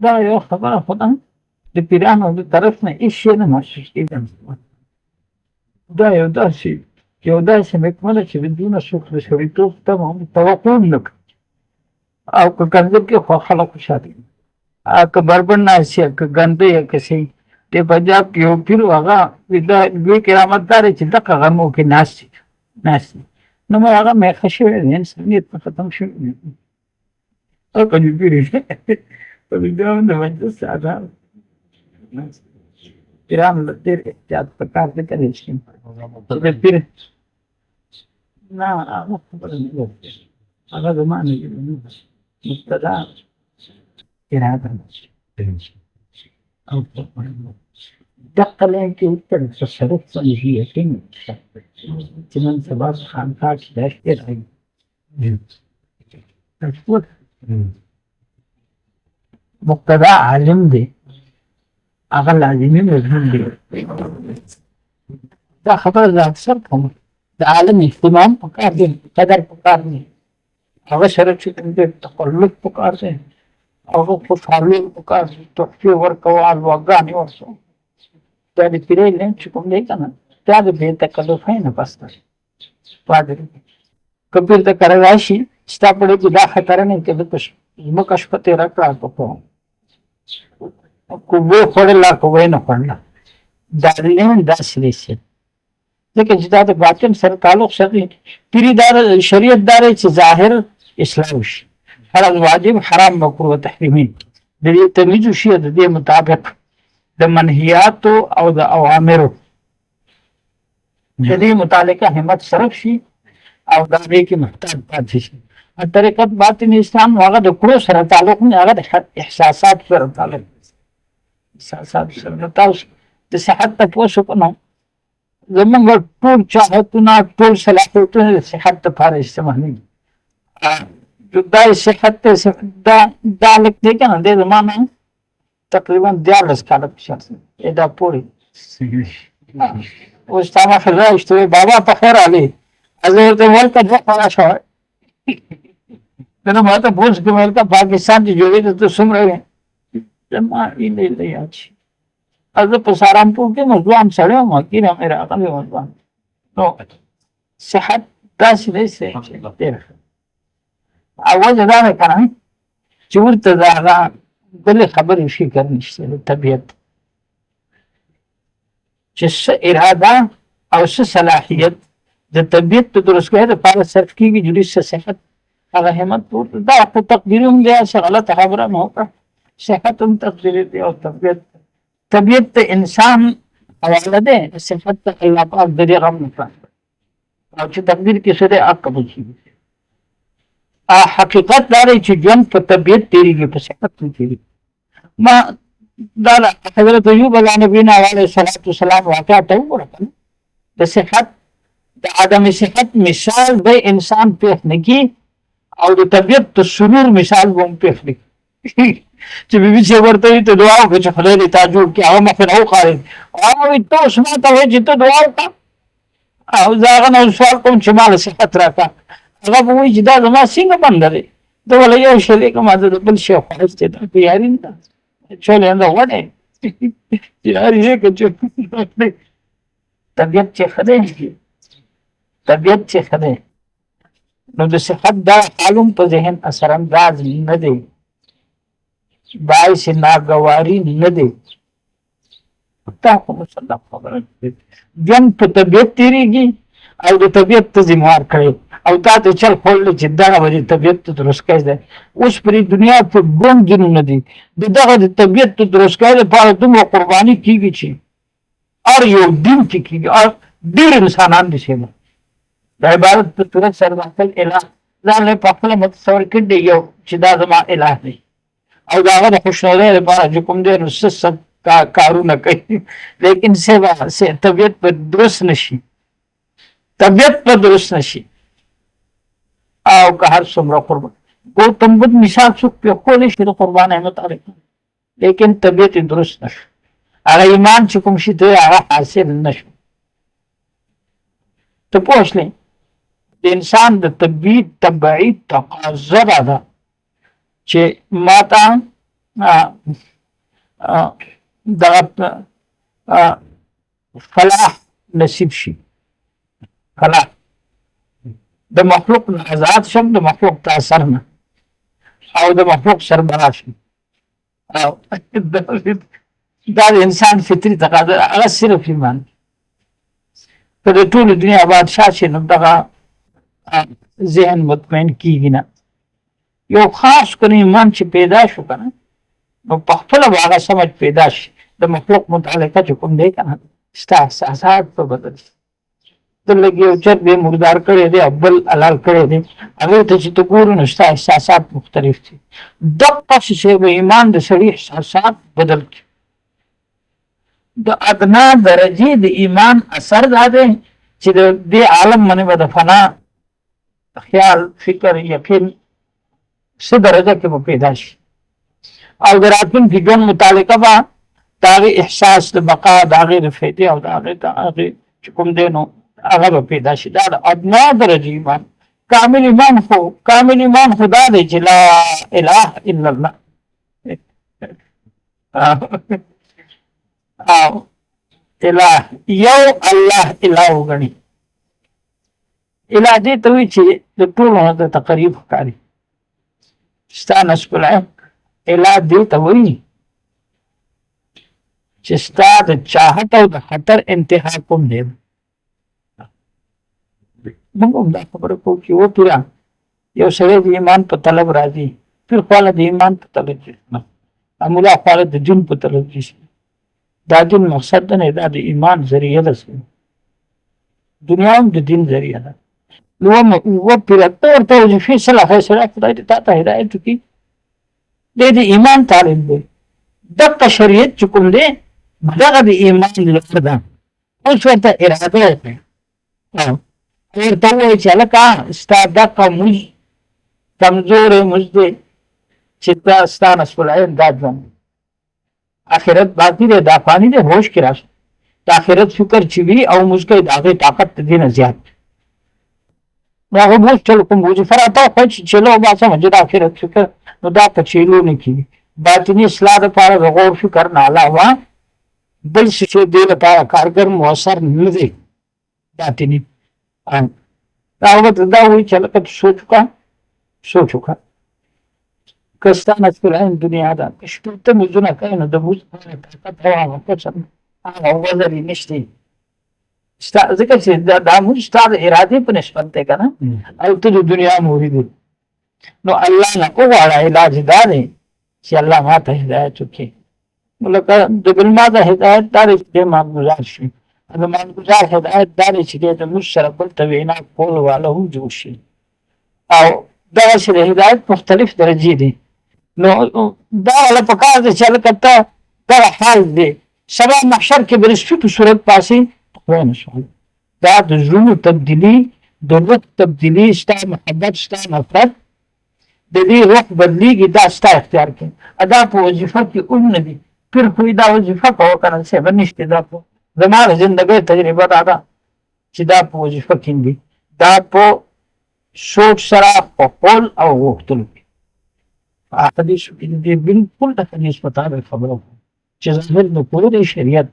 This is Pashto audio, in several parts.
دا یو خبره خو ده د پیرانو د طرف نه هېڅ شی نه محسوس کېږي. دا یو داسې محکمه ده چې بدونه څوک د سړیتوب توقع هم نه کوي. او که کنځل کې خو خلک خوشحاله وي، که بربنډ ناست یا که ګنده یا که څه د پنجاب کې یو پیر و، هغه د لوی کرامت دار چې دغه غمو کې ناست دي، نو مې هغه میخه شوی دی، انسانیت په ختم شوی دی. او که دې پیر په دې هم د مجلس اعضا پیرانو له ډېر احتیاط پکار دی که هېڅ شي چې د پیر نه هغه خبره نه ده، هغه زما نه دي، مبتدا اراده ده. او دقه لاین کې ورته تصرف باندې یقین چې نن سبا خانقاه کې دا شی راغلی مقتدا عالم دی، هغه لازمي مضمون دی. دا خبره زه اکثر کوم، د عالم اهتمام پکار دی، قدر پکار دی، هغه سره چې کوم دی تقلب پکار دی، هغه خوشحالي پکار دی، تحفې ورکول، واګانې ورسوه. دا د پیرۍ لین چې کوم دی که نه، دا د بې تکلفۍ نه بس دی. پادري که پیر ته کره راشي ستا په ډېر کې دا خطره نه که دلته ځمکه شپه تېره کړه که ویې خوړله که ویې نه خوړله، دا لین داسې دی ځکه چې دا د باطن سره تعلق ساتي. پیري دا شریعت دا دی چې ظاهر اصلاح وشي، فرض واجب حرام مکروه تحریمي د دې تمیز وشي، د دې مطابق د منهیاتو او د اوامرو د دې متعلقه همت صرف شي او د هغې کې محتاط پاتې شي. طریقت باطن اسلام هغه د کړو سره تعلق نه، هغه د احساسات سره تعلق، احساسات سره. تاسو د صحت تپوس وکړو، زمونږ ټول چاهتونه ټول صلاحیتونه د صحت دپاره استعمالېږي. دا صحت دا لږ دی که نه، دی زما نه تقریبا 14 کاله پېشر دا پورې اوس تا مخې راوشته وی بابا په خیر راغلې، زه ورته ویل که 2 کاله شوی نه ماته پوښ کې ویل که پاکستان چې جوړېده ته څومره وې؟ زما هیله یاد شي زه په سهارنپور کې مو ځوان سړی وم، ګیره مې راغلی وه ځوان. نو صحت داسې دی چې ډېر ښه او وجه دا ده که نه چې ورته د هغه بلې خبرې فکر نشته د طبیعت، چې څه اراده او څه صلاحیت د طبیعت د درستګۍ دپاره صرف کېږي، جوړي څه صحت هغه همت پورته دا خو تقدیري هم دی، څه غلطه خبره مې وکړه، صحت هم تقدیري دی او طبیعت د انسان حواله دی، صفت د الله پاک د دې غم نه او چې تقدیر کې څه دی هغه قبول کېږي. حقیقت دا دی چې ژوند په طبیعت تېرېږي، په صحت نه تېرېږي. ما دا حضرت ایوب علیه نبینا علیه الصلاة والسلام واقعه ته وګوره که نه، د صحت د عدم صحت مثال به انسان پېښ نه کړي او د طبیعت د سرور مثال به هم پېښ نه کړي چې بیبي صاحب ورته وایي ته دعا وکړه چې خدای دې تا جوړ کړي، هغه مخکې نه وخارېد، هغه وایي ته اوس ما ته وایې چې ته دعا وکړه او زه هغه نه سوال کوم چې ما له صحت راکړه. هغه به وایي چې دا زما څنګه بنده دی، ته وله یو شی دی که ما ته د بل شی خواهش دی، دا که یاري نه ده چولېنده غوډی یاري دی که طبیعت چې ښه دی، طبیعت چې ښه دی نو د صحت دا حال هم په ذهن اثرانداز نه دی، باعث ناګواري نه دی. دا خو مسلم خبره ده، ژوند په طبیعت تېرېږي او د طبیعت ته ذموار کړی او تا ته چل خوړلی چې دغه به د طبیعت د درستګۍ دی. اوس په دې دنیا په ګڼ دینونه دي، د دغه د طبیعت د درستګۍ لپاره دومره قرباني کېږي چې هر یو دین کې کېږي، ډېر انسانان دي چې د عبادت په صورت سره د خپل اله ځان له په خپله متصور کړي دی یو چې دا زما اله دی او د هغه د خوشنودۍ لپاره چې کوم دی نو څه کارونه کوي، لیکن طبیعت به درست نشي، طبیعت به درست نشي او که هر څومره قربان ګوتم بدھ مثال څوک پرېښودلی شي د قربانۍ متعلق، لیکن طبیعت یې درست نه شو، هغه ایمان چې کوم شي ته هغه حاصل نه شو. ته پوه شلې د انسان د طبعي تقاضا ده چې ماته دغه فلاح نصیب شي، فلاح د مخلوق نه آزاد شم، د مخلوق تاثر نه، او د مخلوق سربراہ شم. او دا د انسان فطري تقاضا هغه صرف ایمان. که د ټولو دنیا بادشاه شي نو دغه ذهن مطمئن کیږي نه. یو خاص کنه ایمان چې پیدا شو کنه نو په خپله به هغه سمجھ پیدا شي د مخلوق متعلقه چې کوم دی کنه ستا احساسات په بدل شي. ته لږ یو چرګ دی مردار کړی دی او بل حلال کړی دی، هغې ته چې ته ګورې نو ستا احساسات مختلف دي. دقسې شی به ایمان د سړي احساسات بدل کړي. د ادنا درجې د ایمان اثر دا دی چې د دې عالم باندې به د فنا خیال فکر یقین څه درجه کې به پیدا شي، او د راتلونکي ژوند متعلقه به د هغې احساس د بقا، د هغې د فایدې او د هغې چې کوم دی نو هغه به پیدا شي. دا د ادنا درجې ایمان. کامل ایمان خو دا دی چې لا اله الا الله او اله یو الله اله وګڼي. اله دې ته وایي چې د ټولو نه د تقریب ښکاري. ستا نصب العین اله دې ته وایي چې ستا د چاهت او د خطر انتها کوم دی. موږ هم دا خبره کوو چې وپیره یو سړی د ایمان په طلب راځي، پیر خواله د ایمان په طلب ځي، ملا خواله د دین په طلب ځي. دا دین مقصد نه دا د ایمان ذریعه ده، دنیا هم د دین ذریعه ده. نو وپیره ته ورته وظیفې صلاح فیصله خدای دې تا ته هدایت وکړي. دی د ایمان طالب دی. دغه شریعت چې کوم دی دغه د ایمان لپاره ده. اوس ورته اراده وکړه، ورته ووایي چې هلکه ستا دغه مونځ کمزوری مونځ دی چې ته ستا نصب العین دا ژوند، آخرت باقي دی، دا فاني دی، هوش کې راشه. د آخرت فکر چې وي او مونځ کوي د هغې طاقت د دې نه زیات دی. نو هغه مونځ چلو کوم وظیفه راته وښیه چې چلو وباسم چې د آخرت فکر نو دا په چیلو نه کېږي. باطني اصلاح دپاره د غور فکر نه علاوه بل څه چې دې لپاره کارګر مؤثر نه دی باطني. هغه ته دا وایي چې هلکه ته سوچ وکړه که ستا نصب العین دنیا ده، که شپېته مونځونه کوې نو د مونځ لپاره طاقت او هغه قسم هغه وزر یې نشته. ځکه چې دا مونځ ستا د ارادې په نسبت دی که نه، او ته د دنیا مرید یې. نو الله نه وغواړه، علاج دا دی چې الله ما ته هدایت وکړي. لکه د بلما د هدایت دا دی چې دی مامګزار شي، د مامګزار هدایت دا دی چې دی د مونځ سره بل ته وینا کولو والا هم جوړ شي. او دغسې د هدایت مختلف درجې دي. نو دا والا پکار دی چې هلکه ته دغه حال دی سبا محشر کې به د سپي په صورت پاسې خدای نه سوال. دا د زړونو تبدیلي، د روح تبدیلي، ستا محبت، ستا نفرت د دې روح بدلیږي، دا ستا اختیار کې. دا په وظیفه کې هم نه دي. پیر خو دا وظیفه کوه که نه صاحبه نشته. دا په زما د زندګۍ تجربه دا ده چې دا په وظیفه کې نه دي، دا په سوچ سره په قول او غوښتلو کې. حدیثو کې دې بلکل د حدیث مطابق خبره کوو چې ظاهر د کور شریعت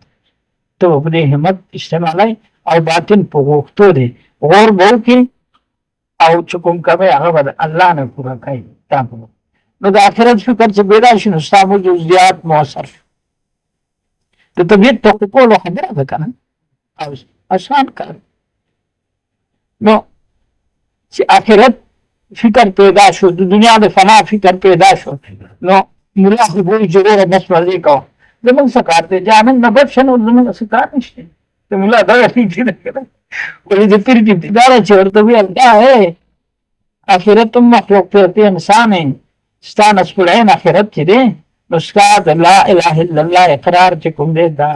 ته په دې همت استعمالوي او باطن په غوښتو دی غور به وکړي او چې کوم کوي هغه به د الله نه پوره کوي. نو د آخرت فکر چې پیدا شي نو ستا به جزیات مؤثر شو. د طبیعت توقع کولو خبره ده که نه، او اسان کار. نو چې آخرت فکر پیدا شو، د دنیا د فنا فکر پیدا شو، نو ملا خو به وایي چې وروره بس مزې کوه. زمونږ څه کار دی؟ جامد نه بد شه، نور زمونږ څه کار نشته. د ملا دغه نیتي ده که نه، ولې د پیر نیتي دا ده چې ورته وویل دا آخرت هم مخلوق ته انسان یې، ستا نصب العین آخرت چې دی نو ستا د لا اله الا الله اقرار چې کوم دی دا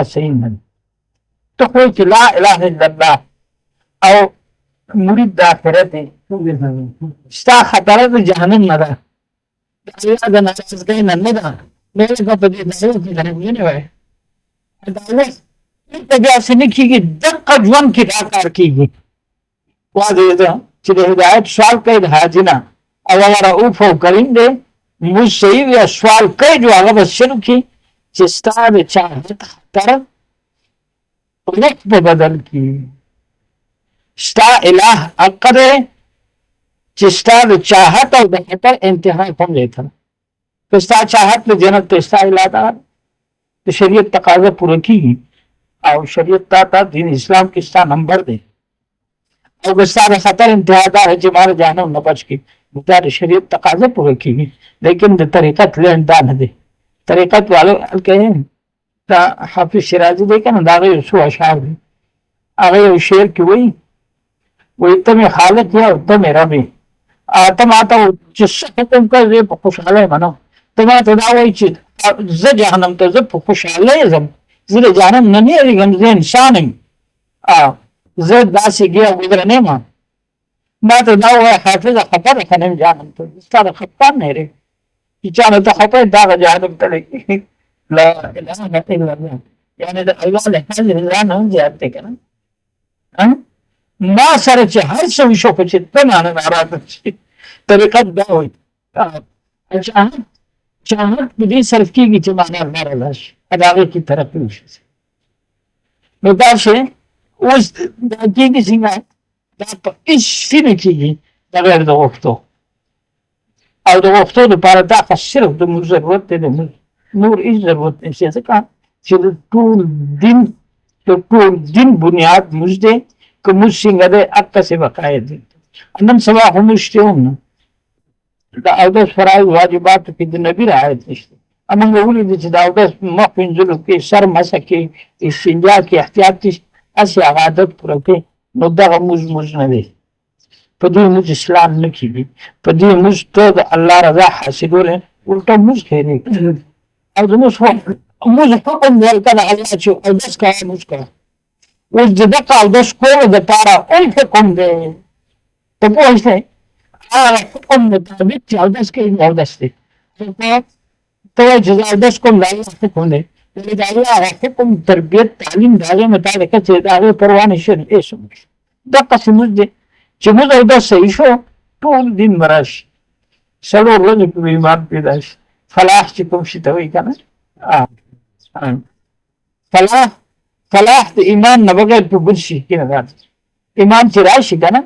صحیح نه دی. ته خو چې لا اله الا الله او مرید د آخرت یې، ستا خطره د جهنم نه ده، د الله د ناراضګۍ نه نه ده. نو هغه په دې دعوه کې دروغجنې وایي. دعوه هلته بیا څه نه کېږي، دقه ژوند کې دا کار کېږي واضح ده چې د هدایت سوال کوي د حاجي نه او هغه رؤوف او کریم دی موږ صحیح یا سوال کوي جو هغه به شروع کړي چې ستا د چاهت خطر لک په بدل کړي ستا اله حق دی چې ستا د چاهت او د خطر انتها کوم دی ته که ستا چاهت د جنت ته ستا اله ده د شریعت تقاضا پوره کیږي او شریعت تا دین اسلام کې ستا نمبر دی او که ستا د خطر انتها دا چې مال جهنم نه بچ کی دا د شریعت تقاضا پوره کیږي لیکن د طریقت لین دا نه دی طریقت والو کوي دا حافظ شیرازي دی کنه دا یو څو اشعار دي هغه یو شعر کې وایي ته مې خالق یا ته مې رب ته ماته چې څه حکم کوي په خوشحالۍ منو ته ماته دا وایي چې زه جهنم ته زه په خوشحالۍ ځم زه د جهنم نه نه یېرېږم زه انسان یم زه داسې ګیه ګودره نه یم ما ته دا وایي حافظه خفه ده که نه یم جهنم ته ستا د خفګان نه یېرېږم چې چا نه ته خفه یې دغه جهنم ته لګي لا اله الا الله یعنې د الله لحاظ ځان هم زیات دی که نه ما سره چې هر څه وشو په چې ته مانه ناراضه شي طریقت دا وایي چاهت په دې صرف کېږي چې معنا ناراضه شي د هغې کې ترقي وشي نو دا شی اوس دا کېږي څنګه دا په هېڅ شي نه کېږي بغیر د غوښتو او د غوښتو دپاره دا خو صرف د موږ ضرورت دی د موږ نور هېڅ ضرورت نشته ځکه چې د ټول دین بنیاد موږ دی که موږ څنګه دی هغسې بقایه دی نن سبا خو موږ شته هم نه د اودس فرایض واجباتو کې د نبي رعایت نشته موږ ولیدو چې د اودس مخ وینځلو کې سر مسح کې استنجا کې احتیاط کې هسې هغه عادت پوره کوي نو دغه موږ نه دی په دې موږ اسلام نه کېږي په دې موږ ته د الله رضا حاصلولی الټه موږ خیرې او زموږ حکم دی هلته د الله چې اودس کوه موږ کوه اوس د دغه اودس کولو دپاره هم حکم دی ته پوه شوې هغه حکم مطابق چې اودس کوي اودس دی ته وایې چې زه اودس کوم د الله حکم دی د هغه هغه حکم تربیت تعلیم د هغې مطابقه چې د هغې پروا نه شي هېڅ هم نشته دقسې موږ دی چې موږ اودس صحیح شو ټول دین به راشي څلور ورځې په ایمان پیدا شي فلاح چې کوم شي ته وایي که نه فلاح د ایمان نه بغیر په بل شي کې نه راځي ایمان چې راشي که نه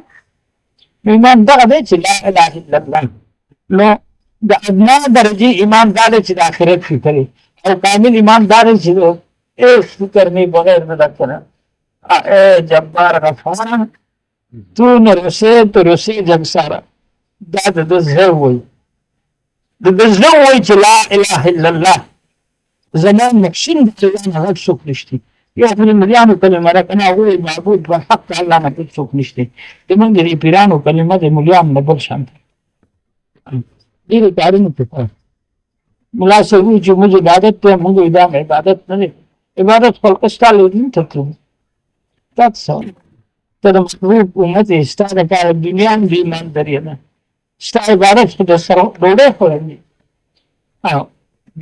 نو ایمان دغه دی چې لا اله الا الله نو د ادنا درجې ایمان دا دی چې د آخرت فکر او کامل ایمان دا دی چې هېڅ فکر نه بغیر نه ده که نه اے جبار غفار تو نه رسې تو رسې جګ ساره دا د ده زړه وایي د ده زړه وایي چې لا اله الا الله زما مکشین د ځان غږ څوک نشته یا خو د مریانو کلمه ده که نه هغوی معبود په حق د الله نه بل څوک نشته زمونږ د دې پیرانو کلمه د ملیانو نه بل شان ده ډېرې کارونه پرې کوه ملا صاحب وایي چې موږ عبادت دی موږ وایي دا عبادت نه دی عبادت خلق ستا له دین ته تلو دا څه ته د محبوب امت یې ستا دپاره دنیا هم د ایمانداري ده ستا عبادت خو د سره ډوډۍ خوړل دي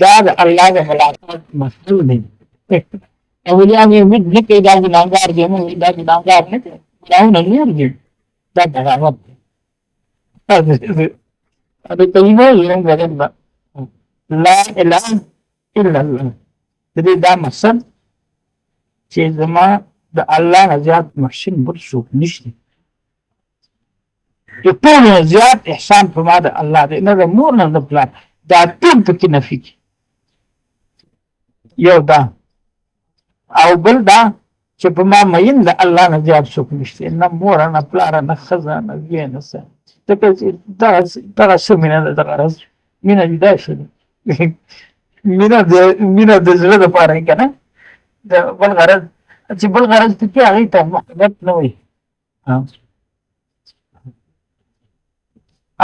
دا د الله د ملاقات محصول دی اولیان یې امید نه کوي دا ګناهګار دی موږ دا ګناهګار نه کوي ګناهونه لوړ دي دا بغاوت دی د کلمو ژوند بدل ده لا اله الا الله د دې دا مقصد چې زما د الله نه زیات محسن بل څوک نشته د ټولو نه زیات احسان په ما د الله دی نه د مور نه د پلار دا ټول پکې نفي کړي یو دا او بل دا چې په ما مین د الله نه زیات څوک نشته نه مور نه پلار نه ښځه نه زوی نه څه ځکه چې دغه څه مینه ده دغه راز مینه جدا شي مینه د زړه دپاره یې که نه د بل غرض چې بل غرض پکې هغې ته محبت نه وایي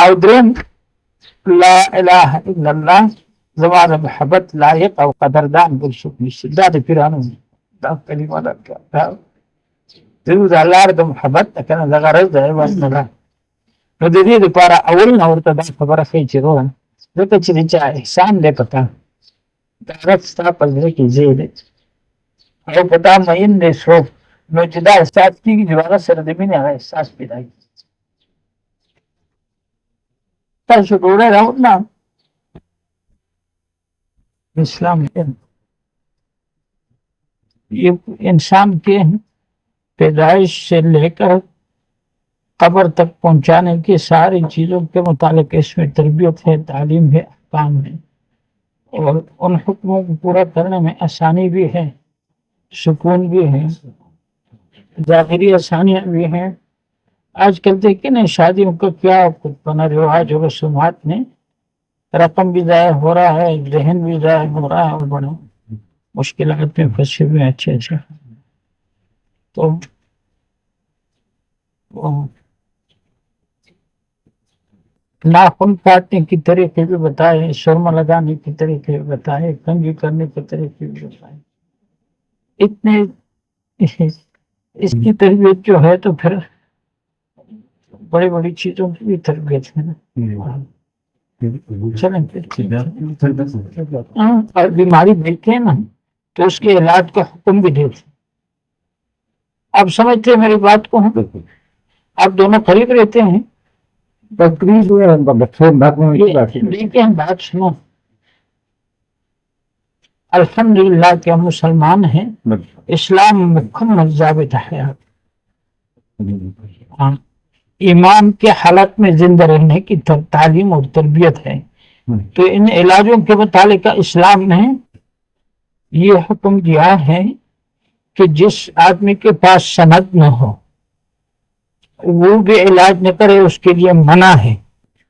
او درېیم لا اله الا الله زما د محبت لایق او قدردان بل څوک نشته دا د پیرانو دا کلمه ده د الله د محبت ده که نه د غرض د عوض نه ده نو د دې دپاره اول نه ورته دا خبره ښایي چې روغه ځکه چې د چا احسان دی په تا د هغه ستا په زړه کې ځای دی او په تا مین دی څوک جدا احساس کی دوبارہ سرزمین ہے احساس پیدا کی شکر رہا اسلام یہ انسان کے پیدائش سے لے کر قبر تک پہنچانے کی ساری چیزوں کے متعلق اس میں تربیت ہے، تعلیم ہے، احکام ہے، اور ان حکموں کو پورا کرنے میں آسانی بھی ہے، سکون بھی ہے، ظاہری آسانیاں بھی ہیں۔ آج کل دیکھیں نا شادیوں کا کیا بنا رواج اور رسومات میں رقم بھی ضائع ہو رہا ہے، ذہن بھی ضائع ہو رہا ہے، اور بڑے مشکلات میں پھنسے ہوئے اچھے تو ناخن کاٹنے کی طریقے بھی بتائے، سرما لگانے کی طریقے بھی بتائے، کنگھی کرنے کے طریقے بھی بتائے۔ اتنے اس کی تربیت جو ہے تو پھر بڑی بڑی چیزوں کی بھی تربیت ہے نا۔ اور بیماری دیکھتے ہیں نا تو اس کے علاج کا حکم بھی دیتے۔ آپ سمجھتے ہیں میری بات کو؟ آپ دونوں قریب رہتے ہیں، لیکن بات سنو، الحمدللہ کہ ہم مسلمان ہیں، اسلام مکمل ضابط حیات، ایمان کے حالت میں زندہ رہنے کی تعلیم اور تربیت ہے۔ تو ان علاجوں کے متعلق اسلام نے یہ حکم دیا ہے کہ جس آدمی کے پاس سند نہ ہو وہ بھی علاج نہ کرے، اس کے لیے منع ہے،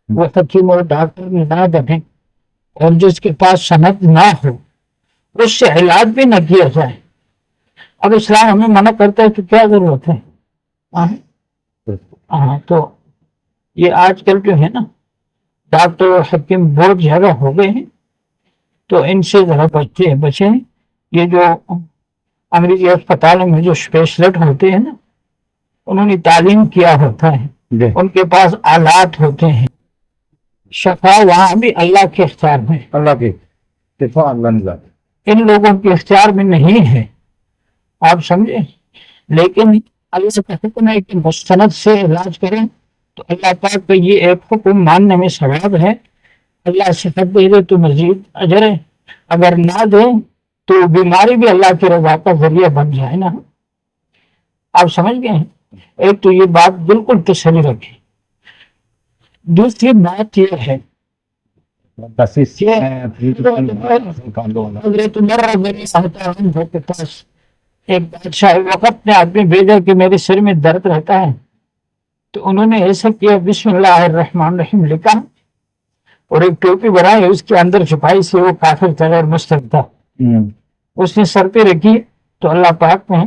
وہ حکیم اور ڈاکٹر میں نہ بنے، اور جس کے پاس سند نہ ہو اس سے علاج بھی نہ کیا جائے۔ اب اسلام ہمیں منع کرتا ہے تو کیا ضرورت ہے؟ ہاں، تو یہ آج کل جو ہے نا ڈاکٹر اور حکیم بہت زیادہ ہو گئے ہیں، تو ان سے ذرا بچیں۔ یہ جو انگریزی اسپتالوں میں جو اسپیشلسٹ ہوتے ہیں نا، انہوں نے تعلیم کیا ہوتا ہے، ان کے پاس آلات ہوتے ہیں، شفا وہاں بھی اللہ کے اختیار میں، اللہ کے ان لوگوں کے اختیار میں نہیں ہے، آپ سمجھے۔ لیکن اللہ کا حکم ہے کہ مستند سے علاج کریں، تو اللہ پاک کا یہ ایک حکم ماننے میں ثواب ہے۔ اللہ صحت دے دے تو مزید اجر ہے، اگر نہ دے تو بیماری بھی اللہ کی رضا کا ذریعہ بن جائے نا۔ آپ سمجھ گئے ہیں؟ ایک تو یہ بات بالکل تسلی رکھیں۔ دوسری بات یہ ہے حضرت عمر رضی اللہ عنہ کے پاس ایک بادشاہ وقت نے آدمی بھیجا کہ میرے سر میں درد رہتا ہے، تو انہوں نے ایسا کیا، بسم اللہ الرحمن الرحیم لکھا اور ایک ٹوپی بنائی، اس کے اندر چھپائی سے وہ کافر تھا اور مشرک تھا، اس نے سر پہ رکھی تو اللہ پاک نے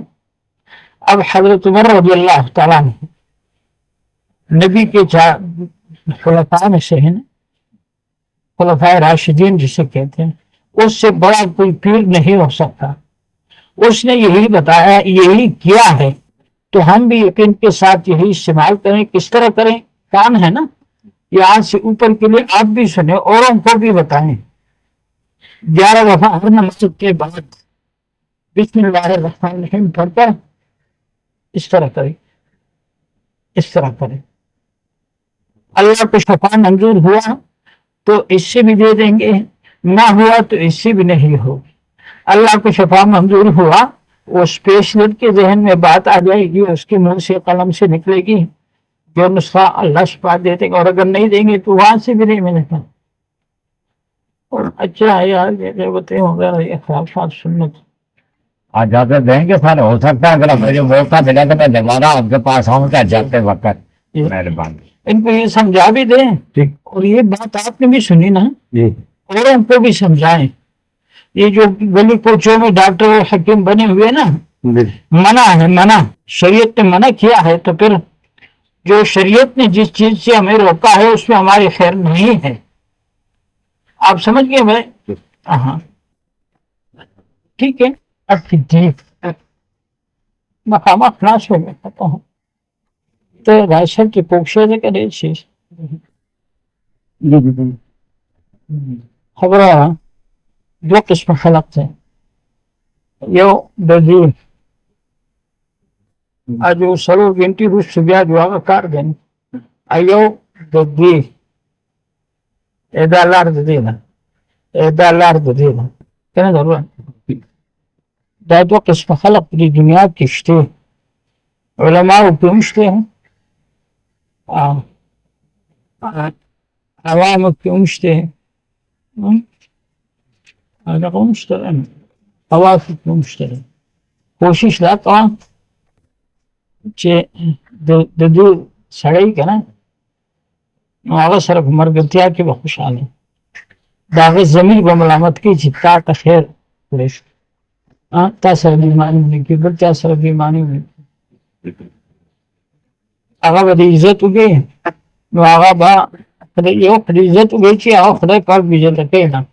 اب حضرت عمر رضی اللہ تعالیٰ نے نبی کے خلفاء میں سے ہیں، خلفاء راشدین جسے کہتے ہیں، اس سے بڑا کوئی پیر نہیں ہو سکتا، اس نے یہی بتایا، یہی کیا ہے، تو ہم بھی یقین کے ساتھ یہی استعمال کریں۔ کس طرح کریں؟ کام ہے نا، یہ آج سے اوپر کے لیے آپ بھی سنیں، اوروں کو بھی بتائیں۔ 11 دفعہ ہر نماز کے بعد بسم اللہ الرحمن الرحیم پڑھ کر اس طرح کریں، اس طرح کریں۔ اللہ کو شفا منظور ہوا تو اس سے بھی دے دیں گے، نہ ہوا تو اس سے بھی نہیں ہوگی۔ اللہ کو شفا منظور ہوا، وہ اسپیشلسٹ کے ذہن میں بات آ جائے گی، اس کے منہ سے قلم سے نکلے گی جو نسخہ اللہ شفا دے دے گا، اور اگر نہیں دیں گے تو وہاں سے بھی نہیں ملے گا۔ اور اچھا ہے یار یہ بتیں وغیرہ یہ خرافات سنت آج جاتے دیں گے سارے، ہو سکتا ہے اگر مجھے موقع ملا تو میں دوبارہ آپ کے پاس آؤں گا جاتے وقت۔ مہربانی، ان کو یہ سمجھا بھی دیں، اور یہ بات آپ نے بھی سنی نا، اور ان کو بھی سمجھائیں۔ یہ جو گلی کوچوں میں ڈاکٹر اور حکیم بنے ہوئے نا، منع ہے، منع، شریعت نے منع کیا ہے، تو پھر جو شریعت نے جس چیز سے ہمیں روکا ہے اس میں ہماری خیر نہیں ہے۔ آپ سمجھ گئے بھائی؟ ہاں ٹھیک ہے، ٹھیک مقامات خلاص ہو گیا کہتا ہوں تو راشن کی پوکشے سے کرے چیز خبر دو قسم خلق تھے، یو دلیل جو سلو گھنٹی روس بیا جو هغه کار دی ایو د دې دا لار د دې نه دا لار د دې نه کنه ضرور دا دوه قسم خلق په دنیا کې شته علماء په مشته عوام په مشته هذا قوم مشترك خواص په مشترك کوشش لا کوه چې د دې سړی کنه نو هغه سره په مرګتیا کې به خوشاله دا هغه زمير به ملامت کوي چې تا ته خیر کړی تا سره بیمانی نه کې بل چا سره بیمانی نه هغه به عزت وګي نو هغه به یو په عزت وګي چې هغه خدای پاک عزت کوي نه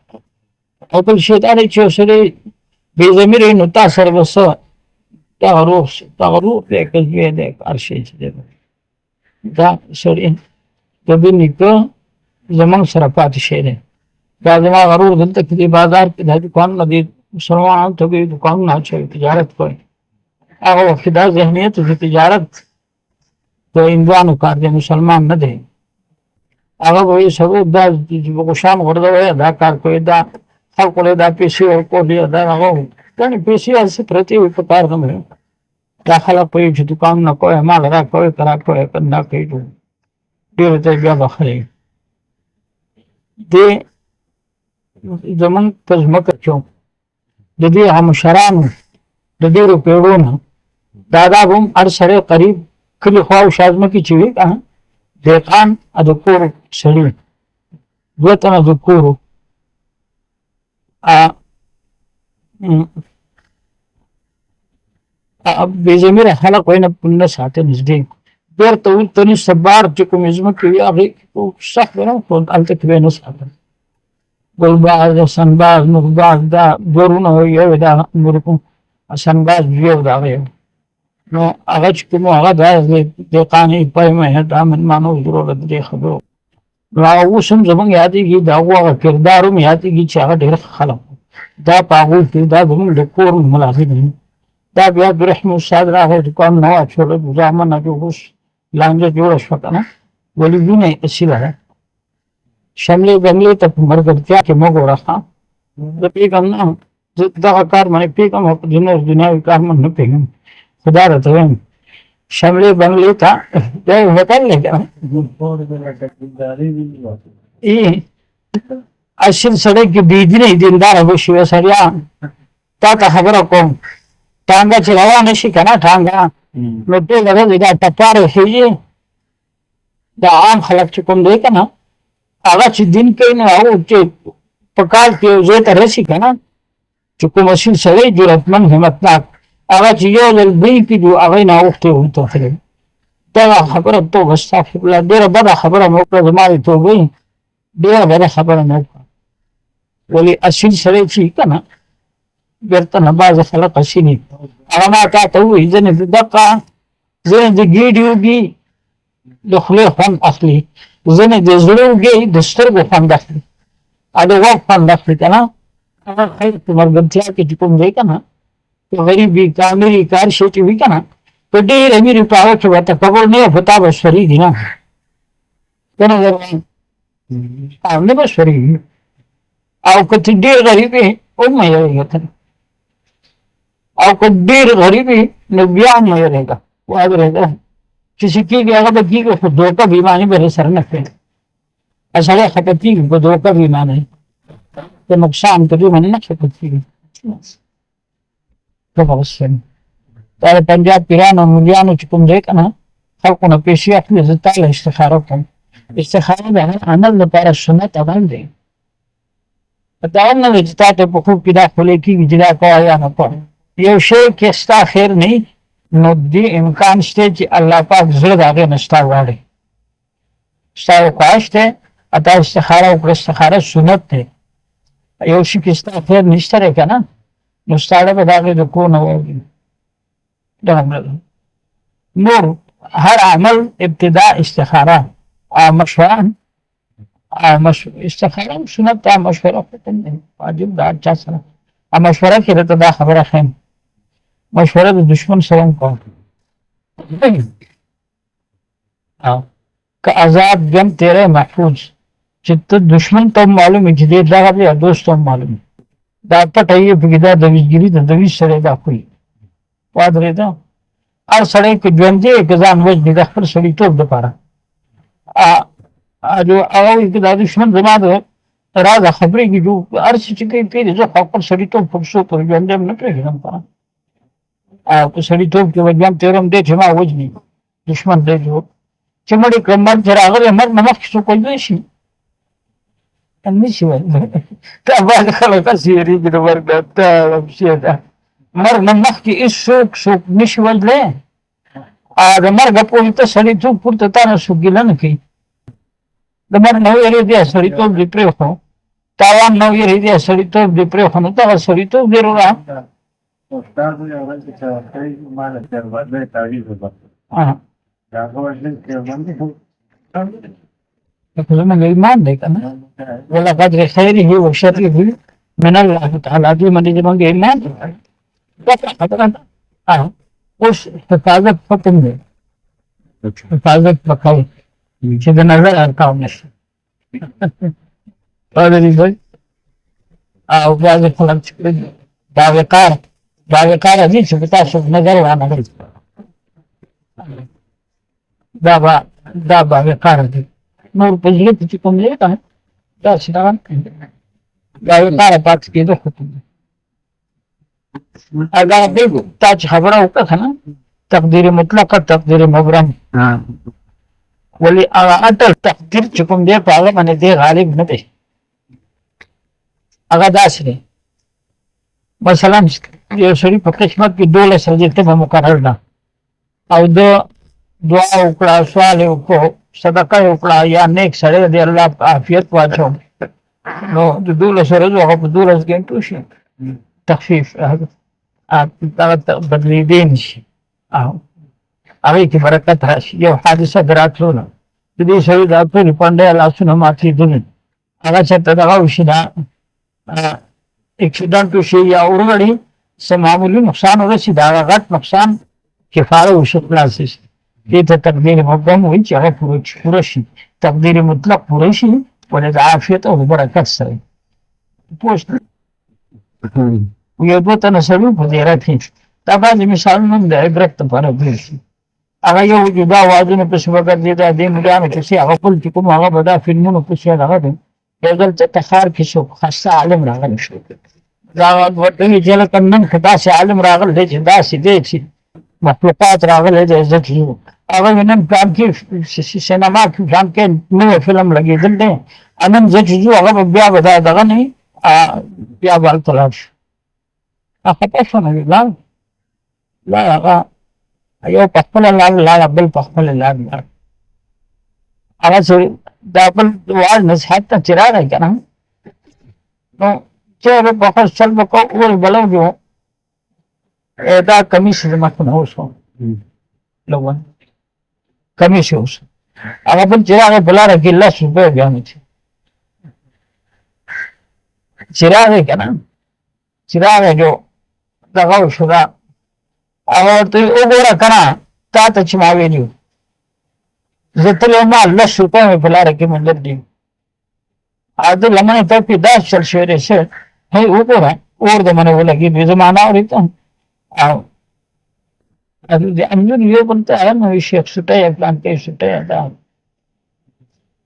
او په شیطان چې سره بې زمير نو تا سره وسه تغروف دې کوي دې ارشي چې دا سوري د دې کو زمون سره پاتې شي دا زما غرور دلته کې بازار کې د دکان نه دي مسلمانانو ته به دکان نه چي تجارت کوي هغه وخت دا ذهنیت د تجارت د انوانو کار دی مسلمان نه دی هغه به سبب دا چې بغشان ورده دا کار کوي دا خلق له دا پیسې ورکولې دا هغه کنه پیسې اصل پرتی وي په کار نه دا خلک په چې دکان نه کوي مال را کوي کرا کوي کنه کوي ډېر ته بیا بخلي دې زمون په ځمکه کې د دې همشرانو د دې روپېړو دادا هم هر سره قریب کلی خو شازمه کې چې وي دهقان د کور سړي دوه تنه د کورو بې ضمیره خلک وایي نه پونه ساعته نږدې بیرته ورته نشته بار چې کوم ځمکې وي هغې سخت دی نه خو هلته کې به یې نه ساتل ګلباز سنباز نورباز دا دورونه یو دا نور کوم سنباز یو دا یو نو هغه چې کوم هغه دا دهقانې پایمه دا مېلمانو ضرورت دی خبرو نو هغه اوس هم زموږ یادېږي د هغو هغه کردار هم یادېږي چې هغه ډېر خلک دا په هغوی کې دا زموږ د کور ملازم دي دا بیا عبدالرحیم استاد راغی دکان نه واچوله زامنه کې اوس لانجه جوړه شوه که نه ولې وینه یې اصیله ده شملې بنګلې ته په ملګرتیا کې مه ګوره زه پوهېږم نه زه دغه کار باندې پوهېږم او په دنیاوي کار باندې نه پوهېږم خدا راته وایم شملې بنګلې ته دا یو هوټل دی که نه اصل سړی کې بېدینه دینداره به شي سړیا تا ته خبره کوم ټانګه چې روانه شي که نه ټانګه نو ټوله ورځ دا ټپاره خېږي دا عام خلک چې کوم دی که نه هغه چې دین کوي نو هغه چې په کال کې یو ځای ته رسي که نه چې کوم اصیل سړی جرأتمند همتناک هغه چې یو ځل بوی کړي هغه یې ناوختې وتښتېدل دغه خبره توبه استغفرالله ډېره بده خبره مې وکړه زما د توبې ډېره بده خبره مې وکړه ولې اصیل سړی چې که نه بیرته نه بعضې خلک اصیل هغه ما تا ته ووایي ځینې د دقه ځینې د ګېډې وږي د خولې خوند اخلي ځینې د زړه وږي د سترګو خوند اخلي او د غوږ خوند اخلي که نه هغه خیر په ملګرتیا کې چې کوم دی که نه په غریبي که امیري که هر شی چې وي که نه په ډېر امیري په هغه کې به تکبر نه وي په تا به سورېږي نه که نه او نه به سورېږي او که ته ډېر غریب یې هم مه یېرېږه ته او که ډېر غریب یې نو بیا هم مه یېرېږه ودرېږه چې څه کېږي هغه به کېږي خو دوکه بېماني به سره نه کوي سړی خفه کېږي په دوکه بېمانۍ په نقصان په دې باندې نه خفه کېږي دا د پنجاب پیرانو او ملیانو چې کوم دی که نه خلکو نه پیسې اخلي زه تاله استخاره کوم استخاره د هر عمل لپاره سنت عمل دی دا هم نه دی چې تا ته په خوب کې دا خولې کېږي چې دا کوه یا نه کوه یو شی کې ستا خیر نه وي نو دې امکان شته چې الله پاک زړه د هغې نه ستا واړوي ستا یو خواهش دی تا استخاره وکړه استخاره سنت دی یو شي کې ستا خیر نشته دی که نه نو ستاړه به د هغې د کور نه واوړي نور هر عمل ابتدا استخاره مشوره استخاره هم سنت ده مشوره خو واجب ده هر چا سره مشوره کې درته دا خبره ښیم مشوره د دشمن سره هم کوم کہ آزاد جم تیرے محفوظ چت دشمن تو معلوم ہے جدید دا غبی دوست تو معلوم دا پټای په دا د ویګری د دوی سره دا کوي پادری دا ار سره کې ژوند دې کې ځان وځي د خپل سړی ټوب د پاره ا جو او کې د دشمن زماده راز خبرې کې جو ارش چې کې پیری زه خپل سړی ټوب په څو پر ژوند نه پرېږدم پاره ا په سړی ټوب کې وځم تیرم دې چې ما وځني دشمن دې جو چې مړي کمر چراغره مر نمخ څو کوي شي نشي وای تا باید خلک سیری کې د ورګ ته شي دا مر نمخ کې هیڅ څوک نشي ولې ا د مرګ په ته سړی څوک پورته تا نه شو ګیلن کوي د مر نو یې دې سړی ته دې پرې خو تاوان نو یې دې سړی ته دې پرې خو نو تا سړی ته دې را استاد یې اول چې کوي مال تر باندې تعریف وکړه دا کومه چې باندې فزمن ایمان دی کنه ولا قدر خیره و شره من الله تعالی دې باندې موږ ایمان دا خبره اوس حفاظت پکم دی حفاظت پکاو چې د نظر ارکاو نشي دا دې دوی او بیا د خپل دا وقار دې چې تاسو نظر وانه غوړي دا وقار دی نور پزله چې کوم دی دا شتاغان دا یو کار پاتې کېدو خطر دی اگر دیگو تا چې خبره وکړه نه تقدیر مطلقه تقدیر مبرم ولی هغه اټل تقدیر چې کوم دی په هغه باندې دی غالب نه دی هغه داسې دی مثلا یو سړي په قسمت کې 12 سجدې به مقرر ده او د دعا وکړه سوال وکړو صدقه وکړه یا نیک سړی دی الله عافیت واچو نو د 12 ورځو هغه په 12 غنټو شي تخفیف دا بدلیدې نشي او هغه کې برکت راشي یو حادثه دراتلو د دې سړي د خپل پاندې لاسونه ماتې دي هغه چې دغه وشي دا اکسیډنټ شي یا اورغړي سم معمولی نقصان ورسي دا غټ نقصان کفاره وشي خلاص شي دې ته تقدیر مبرم وایي چې هغه پوره شي تقدیر مطلق پوره شي ولې د عافیت او برکت سره پوښت یو دوه تنه سړي په دې راځي دا باندې مثالونه د عبرت لپاره دی هغه یو جدا وازونه په شپه کې دا د مليانو چې هغه خپل چې کوم هغه بدا فلمونو په څیر هغه دی یو ځل چې تخار کې شو خاصه عالم راغلی شو دا ورته چې لکه نن خدا سي عالم راغلی چې دا سي دي چې مخلوقات راغلي د عزت یو هغه نن کار کې سینما کې ځان کې نو فلم لګېدل دي انن زه چې هغه بیا ودا دغه نه بیا بل تلاش هغه په څه نه لا هغه ایو په خپل لا بل په خپل لا هغه چې دا بل وال نصحت ته چرای کنه نو چې په خپل چل کو ول بلو جو دا کمیس مخ نه اوسو لوه کمیس اوسو هغه بل چرای بلاره کې لاس په بیان دي چرای کنه چرای جو دغه شو دا هغه ته وګوره کنه تا ته چې ما ویلو زه تل ما لس روپۍ په لاره کې مندر دي اده لمنه ته په داس چل شوی شه هي وګوره اور د منه ولګي به زمانہ اورته او اده د امنو یو بنته نو شیخ سټه پلان کې سټه دا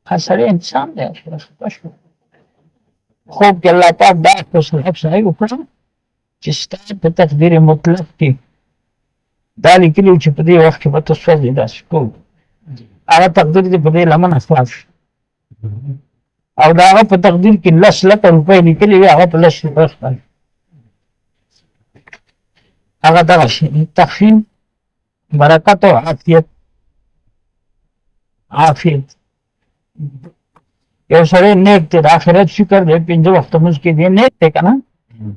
خسرې انسان دی خوب کې الله پاک دا په صحیح صحیح وکړه چې ستاسو په تقدیر مطلق کې دا لیکلي چې په دې وخت کې به تاسو دې داسې کوو هغه تقدیر دې په دې لمن خلاص او دا هغه په تقدیر کې 10,00,000 روپۍ لیکلي وي هغه په 10,00,000 روپۍ هغه دغه شي تخفیف برکت او عافیت یو سړی نیک دی د آخرت فکر دی 5 وخت مونځ کې دی نیک دی که نه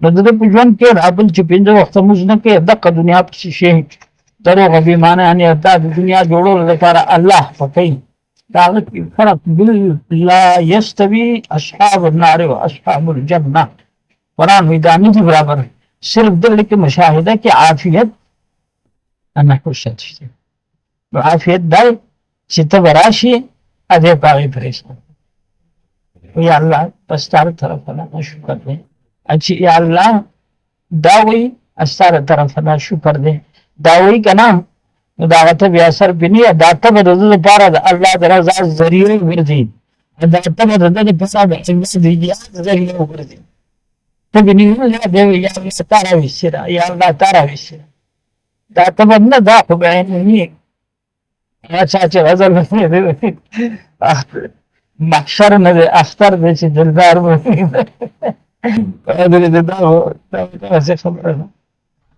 نو د ده په ژوند کې رابل چې 5 وخت مونځ نه کوي دغه دنیا پسې شي دروغ بېمانه یعنې دا د دنیا جوړولو لپاره الله پکوي د هغه کې فرق لا یستوي اصحاب النار و اصحاب الجنه قرآن وایي دا نه دي برابر صرف دلته کې مشاهده کې عافیت نه خوشت شي عافیت دای چې ته به راشي ادې په هغې پریږدم. یا الله ستا له طرفه نه شکر دی چې یا الله دا وایي ستا له طرفه نه شکر دی دا وایي که نه نو د هغه ته بیا اثر پې نه دا ته به د ده دپاره د الله د رضا ذریعه وګرځي دا ته به د ده دپاره د الله د ایجاد ذریعه وګرځي ته به نه دی یا الله تا راویستې ده یا الله تا راویستې ده دا ته به نه دا خو به عیني هغه چا چې غزل محشر نه دی اختر دی چې دلدار به داسې خبره ده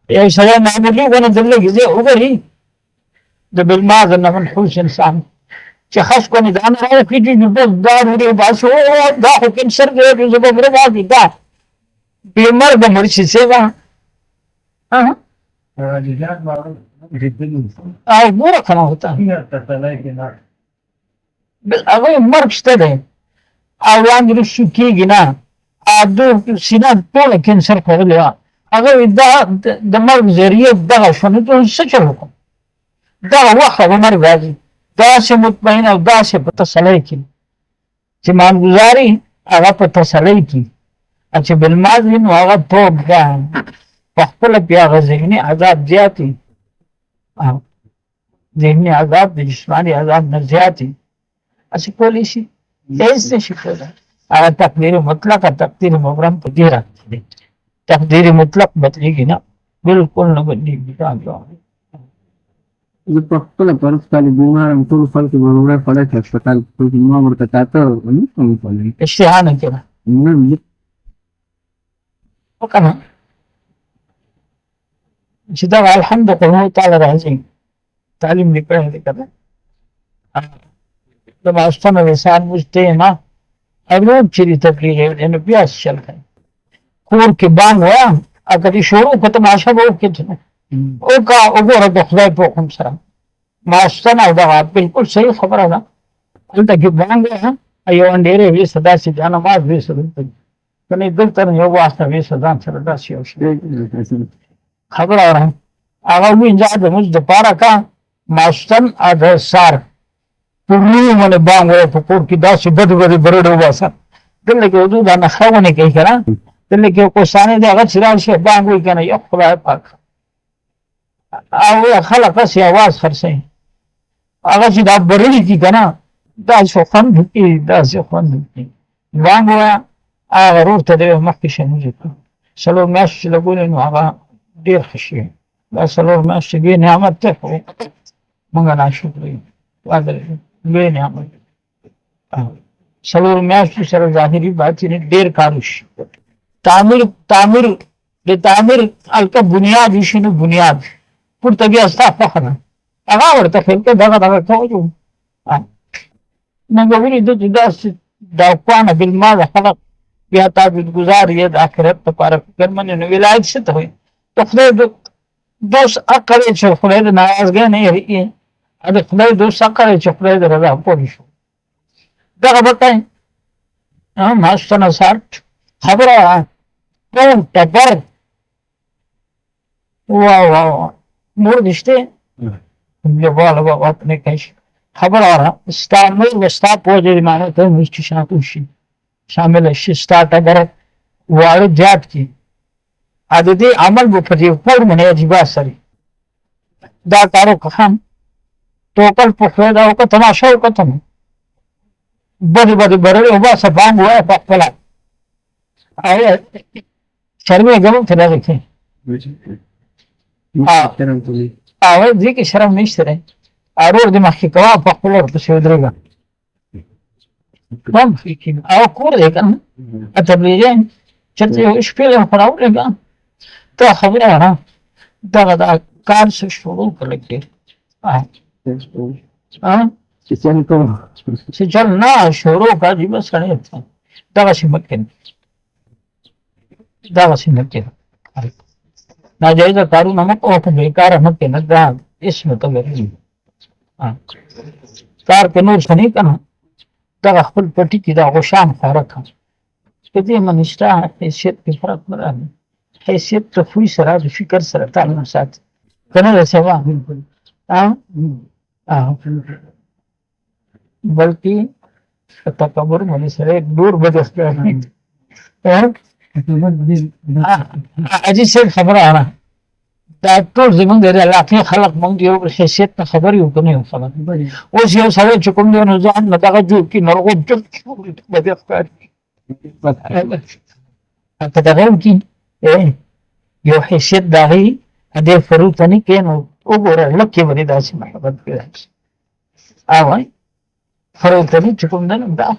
یو سړی معمولي ونه د لږ ځای وګوري د بالماز نه منحوس انسان چې خس کني دا نه راوخېږي نو بس دا روډۍ وباسي دا خو کینسر دی زه به مړه باسي دا بېمرګه مړ شي څه به او ګوره که نه ورته هغوی مرګ شته دی او لاندې رسو کېږي نه د سینه ټوله کینسر خوړلې وه هغه دا د مرګ ذریعه دغه شوه نو څه چل وکړم دغه وخت به مرګ راځي داسې مطمئن او داسې په تسلی کې چې مامګزاري هغه په تسلی کې چې بالماز وي نو هغه توب ده په خپله بیا هغه ذهني عذاب زیات وي ذهني عذاب د جسماني عذاب نه زیات وي هسې کولی شي هېڅ نه شي کولی هغه تقدیر مطلق تقدیر مبرم په دې راځي دی تقدیر مطلق بدلېږي نه بلکل نه بدلېږي زه په خپله فرض کالي بیمار یم ټولو خلکو به وړی خوړی چې هسپتال کې ما ورته کاته نه کوم خوړلی اشتها نه کېده نه که نه چې دغه الحمد قلمو تعالی راځي تعلیم دې کړی دی که نه د ماسپښین د سهار مونځ ته یم او روغ چېرې تبلیغ یې نو بیا څه چل کوي کور کې بانګ وایم او که دې شروع کړه تماشه به وکړې وکړه وګوره د خدای په حکم سره ماسپښین او دغه بلکل صحیح خبره ده هلته کې بانګ وایم یو انډېرې ویسته داسې جانماز ویسته دلته که نه دلته نه یو واسطه ویسته ځان سره داسې یو شی خبره اورم هغه ووایي دا د مونځ دپاره که ماسپښین او د سهار پورنیو باندې بانګ وایه په کور کې داسې بدې بدې برډې وباسه دلته کې اردو دا نښه ونې کوي که نه دلته کې یو کوستانۍ دی هغه چې راشي بانګ وایي که نه یا خدای پاک او خلک هسې اواز خرڅوي هغه چې دا برړې دي که نه داسې خوند وکړي داسې خوند وکړي بانګ وایه هغه ورور ته دی مخکې شموزې کړه 4 میاشتې چې لګولې نو هغه ډېر ښه شي دا 4 میاشتې ډېر نعمت دی خو موږ ناشکره یو لوی نعمت 4 میاشتو سره ظاهري باطني ډېر کار وشي تعمیر د تعمیر هلته بنیاد وشي نو بنیاد پورته بیا ستا خوښه ده هغه ورته خیل کوي دغه کوو موږ ولیدو چې داسې داوکوانه بالماده خلق بیا تعبدګزار یې د آخرت لپاره فکرمن نو ولایت څه ته وایي د خدای دوست عقل یې چې خدای د ناراضګۍ نه یېرېږي د خدای دوست عقل یې چې خدای د رضا پوه شو دغه به کوي ماسپښین سهار خبره ټول ټبر واه مور دې شته بیا والا بابا نه کوي خبره وره ستا مور و ستا پوه دې معنی ته موږ چې شامل شي شامل شي ستا ټبر واړه زیات کړي د دې عمل به په دې کور باندې عجیبه اثر دا کار وکړم ټوکل په خدای دا وکړه تماشه وکړه ته بدې بدې برړې وباسه بانګ ووایه په خپله شرم یې ګڼم ته دغه کې هغه دې کې شرم نشته دی ورور دې مخکې کوه په خپله ورپسې ودرېږه او کور دی که نه تبلیغیان چېرته یو شپې له خو راولېږه ته خبره وره دغه دا کار څه شروع کړه لږ ډېر چې چل نه شروع کړه عجیبه سړی دغسې مه کېږه دغسې نه کېږه ناجایزه کارونه مه کوه په بېکاره مه کېږه دا اسم ته لري کار کې نور څه نه که نه دغه خپل پټي کې دا غوشان خواره کړه په دې باندې ستا حیثیت کې فرق نه راغلی حیثیت د خوی سره د فکر سره تعلق ساتي که نه د سبا بلکہ تکبر ہونے سے دور بدست اجی سے خبر آ رہا ڈاکٹر زمین دے علاقے خلق منگی اور حیثیت میں خبر ہی ہوتا نہیں ہو خبر اس یہ سارے چکم دے نظام لگا جو کی نرغو جب بدست تدغیم کی یہ حیثیت داغی ادے فروتنی کے نو وګوره لکه ورې داسې محبت پیدا شي اوای فروتنی چې کوم نه دا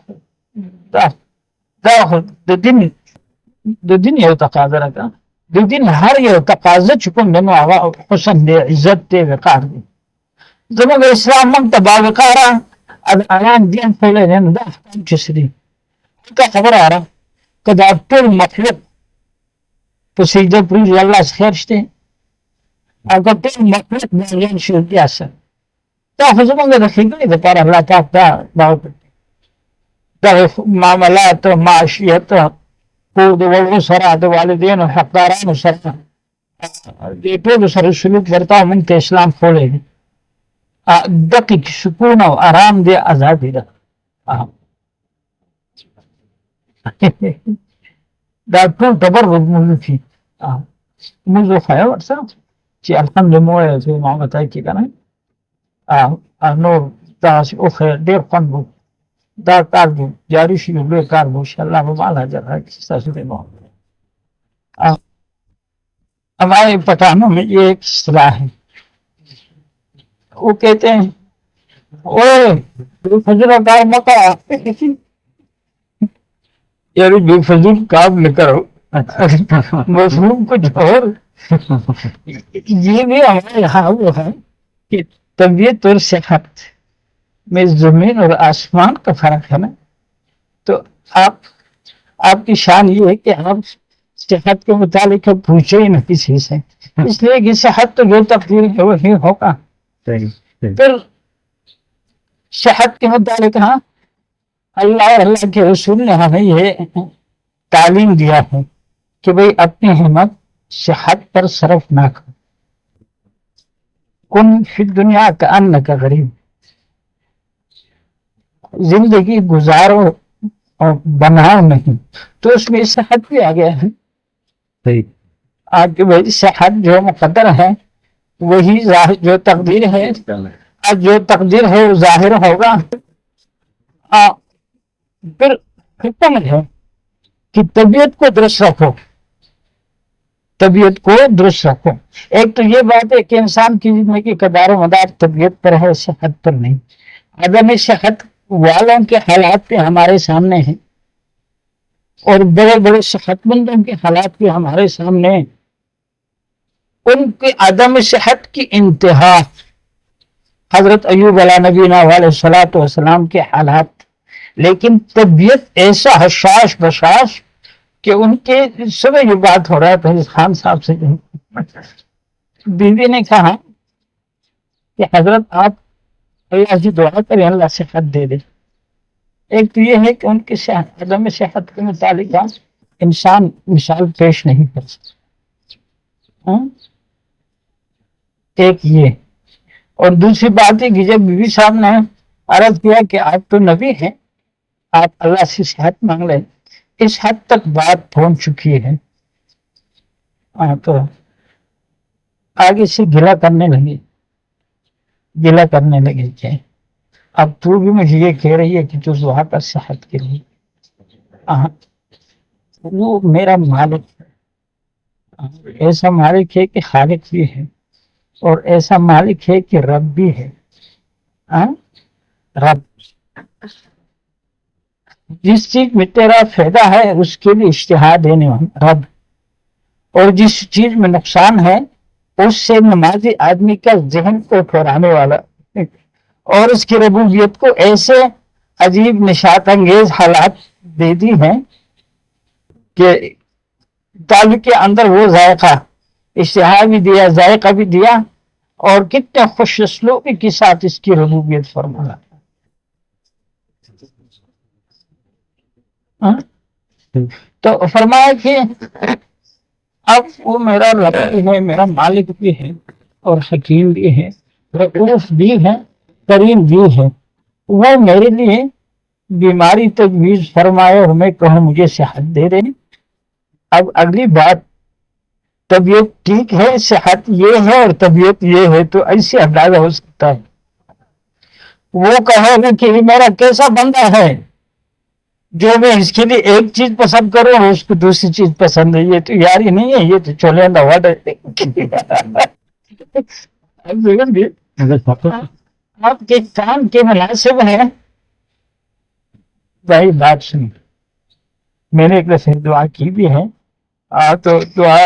د دین یو تقاضا راکا د دین هر یو تقاضا چې کوم نه هغه حسن دی عزت دی وقار دی زموږ اسلام موږ ته باوقاره الان دین پیدا نه دا احکام چې سړي ته خبره را که دا ټول مخلوق په سجده پرېږدي الله څخه خیر شته اگر ټول مخلوق باندې شرطي اثر دا خو زموږ د ښېګڼې دپاره الله پاک دا معاملات معاشیت کور د وړو سره د والدینو حقدارانو سره دې ټولو سره سلوک ورته موږ ته اسلام ښوولی دی دقیق سکون او ارام دی ازادي ده دا ټول تبرک موږ کې موږ وښایه ورسره چې الحمدلله چې محمد ای کې کنه نور تاسو او خیر ډیر خوند وو دا کار دی جاری شي لوی کار وو ان شاء الله به مال حاضر راکړي تاسو ته مو ہمارے پٹھانوں میں یہ ایک اصطلاح ہے وہ کہتے ہیں اوے فجر کا مکہ یعنی بے فضول کام نہ کرو مظلوم کچھ اور یہ بھی ہمارے یہاں وہ ہے کہ طبیعت اور صحت میں زمین اور آسمان کا فرق ہے نا تو آپ کی شان یہ ہے کہ آپ صحت کے متعلق پوچھے ہی نہ کسی سے اس لیے کہ صحت تو جو تقدیر ہے وہی ہوگا پھر صحت کے متعلق ہاں اللہ اور اللہ کے رسول نے ہمیں یہ تعلیم دیا ہے کہ بھئی اپنی ہمت صحت پر صرف نہ کرو کن فی دنیا کا ان کا غریب زندگی گزارو اور بناؤ نہیں تو اس میں صحت بھی آ گیا ہے آپ کے بھائی صحت جو مقدر ہے وہی جو تقدیر ہے اب جو تقدیر ہے وہ ظاہر ہوگا پھر حکم ہے کہ طبیعت کو درست رکھو طبیعت کو درست رکھو ایک تو یہ بات ہے کہ انسان کی زندگی کا دار و مدار طبیعت پر ہے صحت پر نہیں عدم صحت والوں کے حالات بھی ہمارے سامنے ہیں اور بڑے بڑے صحت مندوں کے حالات بھی ہمارے سامنے ہیں ان کے عدم صحت کی انتہا حضرت ایوب علیہ نبینا علیہ الصلوۃ والسلام کے حالات لیکن طبیعت ایسا حشاش بشاش کہ ان کے صبح یہ بات ہو رہا ہے پہلے خان صاحب سے بیوی نے کہا کہ حضرت آپ اللہ سے دعا کریں اللہ صحت دے دے ایک تو یہ ہے کہ ان کی صحت عدم صحت کے متعلق انسان مثال پیش نہیں کر سکتا ایک یہ اور دوسری بات ہے کہ جب بیوی صاحب نے عرض کیا کہ آپ تو نبی ہیں آپ اللہ سے صحت مانگ لیں اس حد تک بات پہنچ چکی ہے تو آگے سے گلا کرنے لگے کہ اب تو بھی مجھے یہ کہہ رہی ہے کہ تو دعا کر صحت کے لیے وہ میرا مالک ہے ایسا مالک ہے کہ خالق بھی ہے اور ایسا مالک ہے کہ رب بھی ہے رب جس چیز میں تیرا فائدہ ہے اس کے لیے اشتہار دینے والا رب اور جس چیز میں نقصان ہے اس سے نمازی آدمی کا ذہن کو پھیرانے والا اور اس کی ربوبیت کو ایسے عجیب نشاط انگیز حالات دے دی ہیں کہ دل کے اندر وہ ذائقہ اشتہار بھی دیا ذائقہ بھی دیا اور کتنے خوش اسلوبی کے ساتھ اس کی ربوبیت فرمایا تو فرمایا کہ اب وہ میرا رب بھی ہے میرا مالک بھی ہے اور حکیم بھی ہے رؤوف بھی ہے کریم بھی ہے، وہ میرے لیے بیماری تجویز فرمائے اور میں کہوں مجھے صحت دے رہے۔ اب اگلی بات، طبیعت ٹھیک ہے، صحت یہ ہے اور طبیعت یہ ہے، تو ایسے اندازہ ہو سکتا ہے وہ کہے گا کہ یہ میرا کیسا بندہ ہے جو میں اس کے لیے ایک چیز پسند کروں اور اس کو دوسری چیز پسند ہے، یہ تو یاری نہیں ہے، یہ تو چولہا وڈ آپ کے کام کے مناسب ہے۔ بھائی بات سن، میں نے ایک دفعہ دعا کی بھی ہے، تو دعا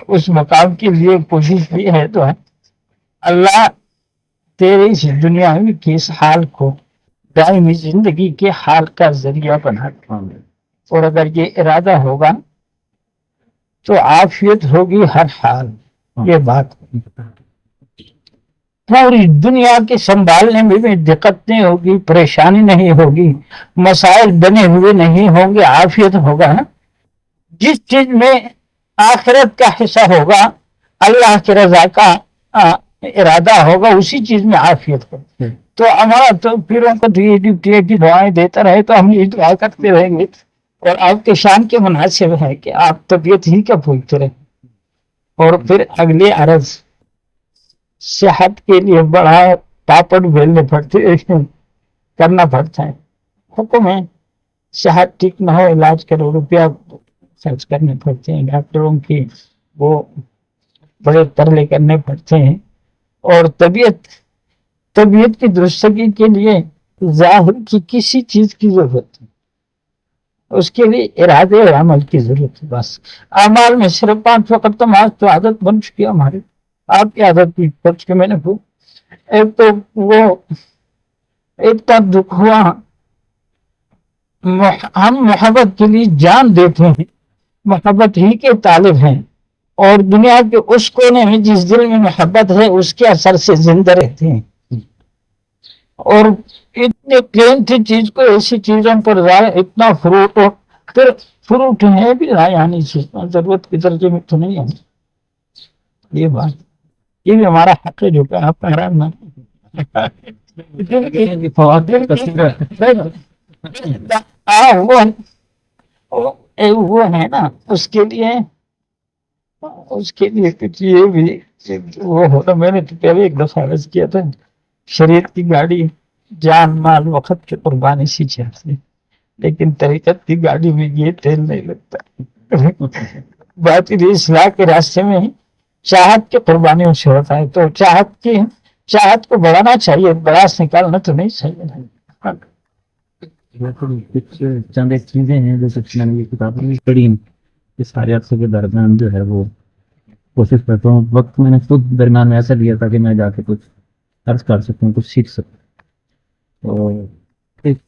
اس مقام کے لیے کوشش بھی ہے، تو اللہ تیرے اس دنیا کے اس حال کو دائمی زندگی کے حال کا ذریعہ بنا دے، اور اگر یہ ارادہ ہوگا تو عافیت ہوگی ہر حال۔ یہ بات پوری دنیا کے سنبھالنے میں بھی دقت نہیں ہوگی، پریشانی نہیں ہوگی، مسائل بنے ہوئے نہیں ہوں گے، عافیت ہوگا۔ جس چیز میں آخرت کا حصہ ہوگا، اللہ کی رضا کا ارادہ ہوگا، اسی چیز میں عافیت ہوگی۔ تو ہمارا تو پیروں کو تو یہ ڈیوٹی ہے کہ دعائیں دیتا رہے، تو ہم یہ دعا کرتے رہیں گے، اور آپ کے شان کے مناسب ہے کہ آپ طبیعت ہی کا پوچھتے رہیں۔ اور پھر اگلے عرض، صحت کے لیے بڑا پاپڑ بیلنے پڑتے کرنا پڑتا ہے، حکم ہے، صحت ٹھیک نہ ہو علاج کرو، روپیہ خرچ کرنے پڑتے ہیں، ڈاکٹروں کی وہ بڑے ترلے کرنے پڑتے ہیں، اور طبیعت کی درستگی کے لیے ظاہر کی کسی چیز کی ضرورت نہیں، اس کے لیے ارادے اور عمل کی ضرورت ہے بس۔ اعمال میں صرف 5 وقت نماز تو عادت بن چکی ہے ہماری، آپ کی عادت بھی بن چکی، میں نے ایک تو وہ اتنا دکھ ہوا، ہم محبت کے لیے جان دیتے ہیں، محبت ہی کے طالب ہیں، اور دنیا کے اس کونے میں جس دل میں محبت ہے اس کے اثر سے زندہ رہتے ہیں، اور اتنے قیمتی چیز کو ایسی چیزوں پر اتنا فروٹ، ہو پھر فروٹ ہے بھی یعنی ضرورت کے درجے میں تو نہیں ہے۔ یہ بات، یہ بھی ہمارا حق ہے جو کہ آپ کا حرام نہ وہ ہے نا، اس کے لیے کچھ یہ بھی وہ ہوتا۔ میں نے تو پہلے ایک دفعہ عرض کیا تھا، شریعت کی گاڑی جان مال وقت کی قربانی سی چاہتی ہے، لیکن طریقت کی گاڑی میں یہ تیل نہیں لگتا۔ باطل اصلاح کے راستے میں چاہت کی قربانیوں سے ہوتا ہے، تو چاہت کو بڑھانا چاہیے، براس نکالنا تو نہیں چاہیے۔ کچھ چند ایک چیزیں ہیں جو میں نے یہ کتابیں بھی پڑھی ہیں، اس سارے عرصے کے درمیان جو ہے وہ کوشش کرتا ہوں، وقت میں نے خود درمیان میں ایسا لیا تھا کہ میں جا کے کچھ عرض کر سکوں، کچھ سیکھ سکوں۔ اور ایک